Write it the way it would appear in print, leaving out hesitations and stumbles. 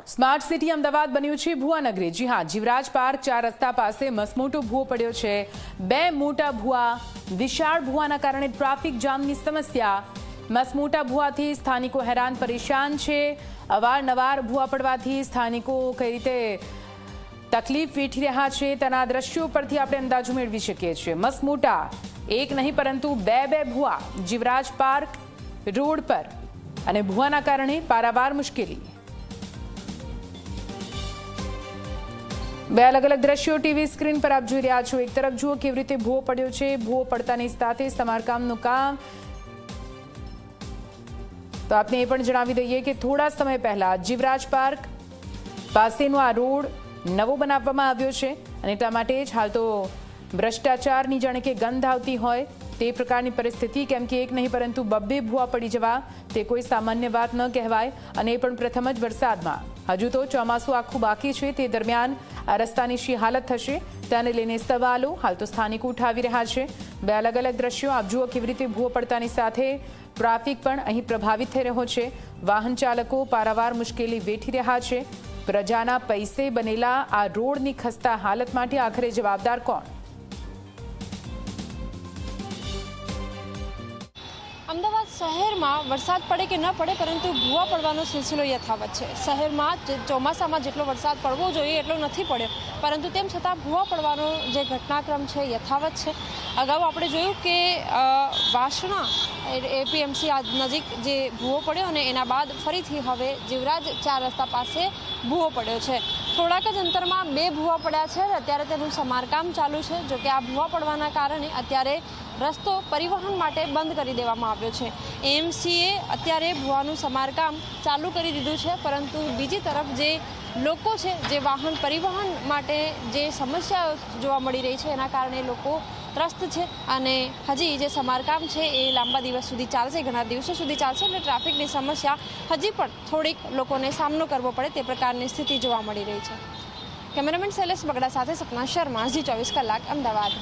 Smart city Ahmedabad બન્યું છે ભુવાનગરી। જી હા, જીવરાજ પાર્ક 4 રસ્તા પાસે મસમોટો ભૂવો પડ્યો છે। 2 મોટા ભૂવા વિશાળ ભૂવાના કારણે ટ્રાફિક જામની સમસ્યા। મસમોટા ભૂવાથી સ્થાનિકો હેરાન પરેશાન છે। અવારનવાર ભૂવા પડવાથી સ્થાનિકો કઈ રીતે તકલીફ વેઠી રહ્યા છે તેના દ્રશ્યો પરથી આપણે અંદાજો મેળવી શકીએ છીએ। મસમોટા એક નહીં પરંતુ બે ભૂવા જીવરાજ પાર્ક રોડ પર અને ભૂવાના કારણે પારાવાર મુશ્કેલી। બે અલગ અલગ દ્રશ્યો ટીવી સ્ક્રીન પર આપ જોઈ રહ્યા છો। એક તરફ જુઓ કેવી રીતે ભૂવો પડ્યો છે। ભૂવો પડતાની સાથે સમારકામનું કામ। તો આપને એ પણ જણાવી દઈએ કે થોડા સમય પહેલા જીવરાજ પાર્ક પાસેનો આ રોડ નવો બનાવવામાં આવ્યો છે અને એટલા માટે જ હાલ તો ભ્રષ્ટાચારની જાણે કે ગંધ આવતી હોય તે પ્રકારની પરિસ્થિતિ, કેમ કે એક નહીં પરંતુ 2 ભૂવા પડી જવા તે કોઈ સામાન્ય વાત ન કહેવાય અને એ પણ પ્રથમ જ વરસાદમાં। હજુ તો ચોમાસું આખું બાકી છે, તે દરમિયાન આ રસ્તાની શી હાલત થશે તેને લઈને સવાલો હાલ તો સ્થાનિકો ઉઠાવી રહ્યા છે। બે અલગ અલગ દ્રશ્યો આપ જુઓ કેવી રીતે ભૂવો પડતાની સાથે ટ્રાફિક પણ અહીં પ્રભાવિત થઈ રહ્યો છે। વાહન ચાલકો પારાવાર મુશ્કેલી વેઠી રહ્યા છે। પ્રજાના પૈસે બનેલા આ રોડની ખસ્તા હાલત માટે આખરે જવાબદાર કોણ? અમદાવાદ શહેરમાં વરસાદ પડે કે ન પડે પરંતુ ભૂવા પડવાનો સિલસિલો યથાવત છે। શહેરમાં ચોમાસામાં જેટલો વરસાદ પડવો જોઈએ એટલો નથી પડ્યો, પરંતુ તેમ છતાં ભૂવા પડવાનો જે ઘટનાક્રમ છે યથાવત છે। અગાઉ આપણે જોયું કે વાસણા એપીએમસી નજીક જે ભૂવો પડ્યો અને એના બાદ ફરીથી હવે જીવરાજ 4 રસ્તા પાસે ભૂવો પડ્યો છે। થોડાક જ અંતરમાં 2 ભૂવા પડ્યા છે। અત્યારે તેનું સમારકામ ચાલુ છે। જો કે આ ભૂવા પડવાના કારણે અત્યારે રસ્તો પરિવહન માટે બંધ કરી દેવામાં આવ્યો છે। એએમસીએ અત્યારે ભૂવાનું સમારકામ ચાલુ કરી દીધું છે, પરંતુ બીજી તરફ જે લોકો છે, જે વાહન પરિવહન માટે જે સમસ્યાઓ જોવા મળી રહી છે એના કારણે લોકો ત્રસ્ત છે અને હજી જે સમારકામ છે એ લાંબા દિવસ સુધી ચાલશે, ઘણા દિવસો સુધી ચાલશે એટલે ટ્રાફિકની સમસ્યા હજી પણ થોડીક લોકોને સામનો કરવો પડે તે પ્રકારની સ્થિતિ જોવા મળી રહી છે। કેમેરામેન શૈલેષ બગડા સાથે સપના શર્મા, ઝી 24 કલાક, અમદાવાદ।